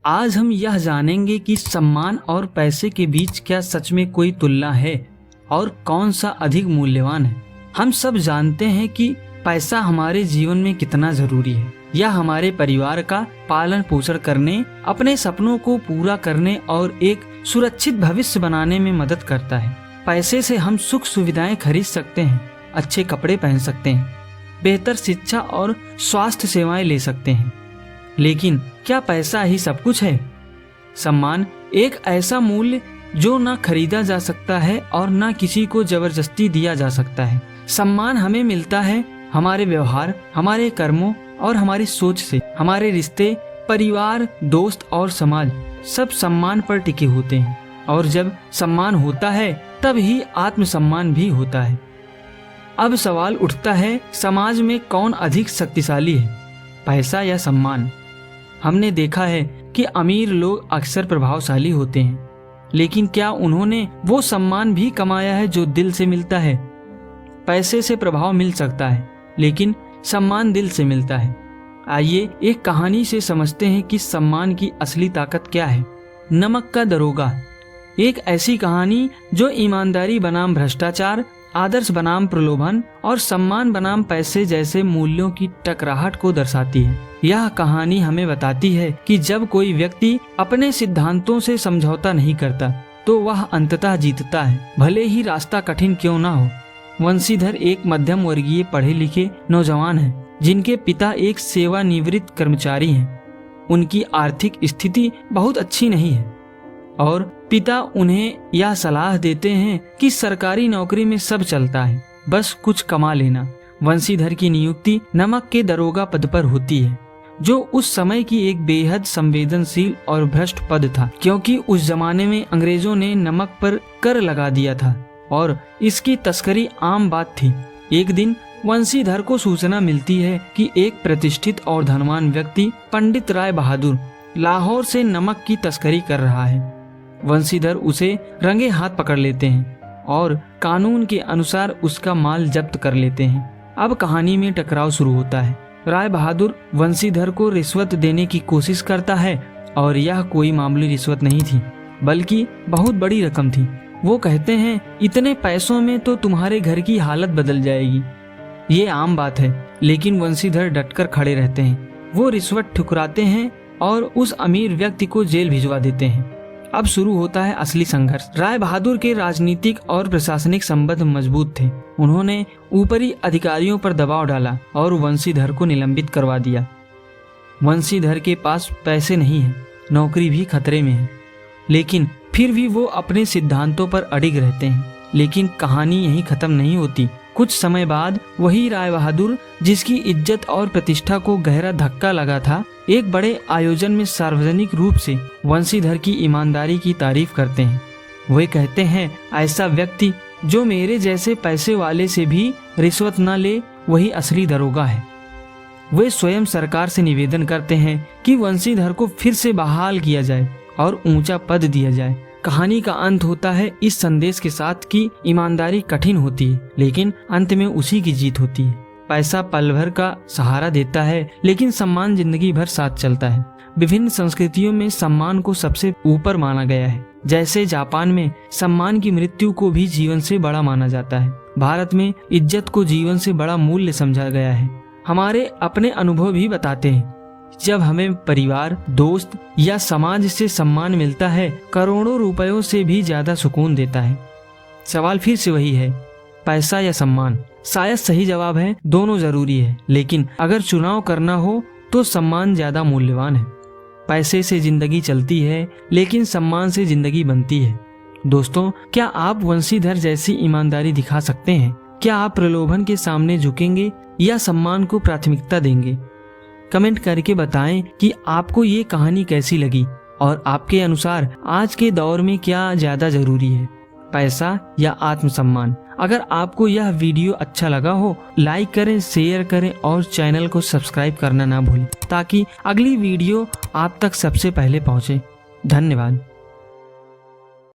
आज हम यह जानेंगे कि सम्मान और पैसे के बीच क्या सच में कोई तुलना है और कौन सा अधिक मूल्यवान है। हम सब जानते हैं कि पैसा हमारे जीवन में कितना जरूरी है। यह हमारे परिवार का पालन पोषण करने, अपने सपनों को पूरा करने और एक सुरक्षित भविष्य बनाने में मदद करता है। पैसे से हम सुख सुविधाएं खरीद सकते हैं, अच्छे कपड़े पहन सकते हैं, बेहतर शिक्षा और स्वास्थ्य सेवाएं ले सकते हैं। लेकिन क्या पैसा ही सब कुछ है? सम्मान एक ऐसा मूल्य जो ना खरीदा जा सकता है और ना किसी को जबरदस्ती दिया जा सकता है। सम्मान हमें मिलता है हमारे व्यवहार, हमारे कर्मों और हमारी सोच से। हमारे रिश्ते, परिवार, दोस्त और समाज सब सम्मान पर टिके होते हैं, और जब सम्मान होता है तब ही आत्मसम्मान भी होता है। अब सवाल उठता है, समाज में कौन अधिक शक्तिशाली है, पैसा या सम्मान? हमने देखा है कि अमीर लोग अक्सर प्रभावशाली होते हैं, लेकिन क्या उन्होंने वो सम्मान भी कमाया है जो दिल से मिलता है? पैसे से प्रभाव मिल सकता है, लेकिन सम्मान दिल से मिलता है। आइए एक कहानी से समझते हैं कि सम्मान की असली ताकत क्या है। नमक का दरोगा, एक ऐसी कहानी जो ईमानदारी बनाम भ्रष्टाचार, आदर्श बनाम प्रलोभन और सम्मान बनाम पैसे जैसे मूल्यों की टकराहट को दर्शाती है। यह कहानी हमें बताती है कि जब कोई व्यक्ति अपने सिद्धांतों से समझौता नहीं करता तो वह अंततः जीतता है, भले ही रास्ता कठिन क्यों ना हो। वंशीधर एक मध्यम वर्गीय पढ़े लिखे नौजवान हैं, जिनके पिता एक सेवानिवृत्त कर्मचारी हैं। उनकी आर्थिक स्थिति बहुत अच्छी नहीं है और पिता उन्हें यह सलाह देते हैं कि सरकारी नौकरी में सब चलता है, बस कुछ कमा लेना। वंशीधर की नियुक्ति नमक के दरोगा पद पर होती है, जो उस समय की एक बेहद संवेदनशील और भ्रष्ट पद था, क्योंकि उस जमाने में अंग्रेजों ने नमक पर कर लगा दिया था और इसकी तस्करी आम बात थी। एक दिन वंशीधर को सूचना मिलती है कि एक प्रतिष्ठित और धनवान व्यक्ति पंडित राय बहादुर लाहौर से नमक की तस्करी कर रहा है। वंशीधर उसे रंगे हाथ पकड़ लेते हैं और कानून के अनुसार उसका माल जब्त कर लेते हैं। अब कहानी में टकराव शुरू होता है। राय बहादुर वंशीधर को रिश्वत देने की कोशिश करता है और यह कोई मामूली रिश्वत नहीं थी, बल्कि बहुत बड़ी रकम थी। वो कहते हैं, इतने पैसों में तो तुम्हारे घर की हालत बदल जाएगी। ये आम बात है, लेकिन वंशीधर डटकर खड़े रहते हैं। वो रिश्वत ठुकराते हैं और उस अमीर व्यक्ति को जेल भिजवा देते हैं। अब शुरू होता है असली संघर्ष। राय बहादुर के राजनीतिक और प्रशासनिक संबंध मजबूत थे। उन्होंने ऊपरी अधिकारियों पर दबाव डाला और वंशीधर को निलंबित करवा दिया। वंशीधर के पास पैसे नहीं है, नौकरी भी खतरे में है, लेकिन फिर भी वो अपने सिद्धांतों पर अडिग रहते हैं। लेकिन कहानी यहीं खत्म नहीं होती। कुछ समय बाद वही राय बहादुर, जिसकी इज्जत और प्रतिष्ठा को गहरा धक्का लगा था, एक बड़े आयोजन में सार्वजनिक रूप से वंशीधर की ईमानदारी की तारीफ करते हैं। वे कहते हैं, ऐसा व्यक्ति जो मेरे जैसे पैसे वाले से भी रिश्वत न ले, वही असली दरोगा है। वे स्वयं सरकार से निवेदन करते हैं कि वंशीधर को फिर से बहाल किया जाए और ऊंचा पद दिया जाए। कहानी का अंत होता है इस संदेश के साथ कि ईमानदारी कठिन होती है, लेकिन अंत में उसी की जीत होती है। पैसा पल भर का सहारा देता है, लेकिन सम्मान जिंदगी भर साथ चलता है। विभिन्न संस्कृतियों में सम्मान को सबसे ऊपर माना गया है। जैसे जापान में सम्मान की मृत्यु को भी जीवन से बड़ा माना जाता है। भारत में इज्जत को जीवन से बड़ा मूल्य समझा गया है। हमारे अपने अनुभव भी बताते हैं, जब हमें परिवार, दोस्त या समाज से सम्मान मिलता है, करोड़ों रुपयों से भी ज्यादा सुकून देता है। सवाल फिर से वही है, पैसा या सम्मान? शायद सही जवाब है, दोनों जरूरी है, लेकिन अगर चुनाव करना हो तो सम्मान ज्यादा मूल्यवान है। पैसे से जिंदगी चलती है, लेकिन सम्मान से जिंदगी बनती है। दोस्तों, क्या आप वंशीधर जैसी ईमानदारी दिखा सकते हैं? क्या आप प्रलोभन के सामने झुकेंगे या सम्मान को प्राथमिकता देंगे? कमेंट करके बताएं कि आपको ये कहानी कैसी लगी और आपके अनुसार आज के दौर में क्या ज्यादा जरूरी है, पैसा या आत्मसम्मान? अगर आपको यह वीडियो अच्छा लगा हो, लाइक करें, शेयर करें और चैनल को सब्सक्राइब करना ना भूलें, ताकि अगली वीडियो आप तक सबसे पहले पहुंचे। धन्यवाद।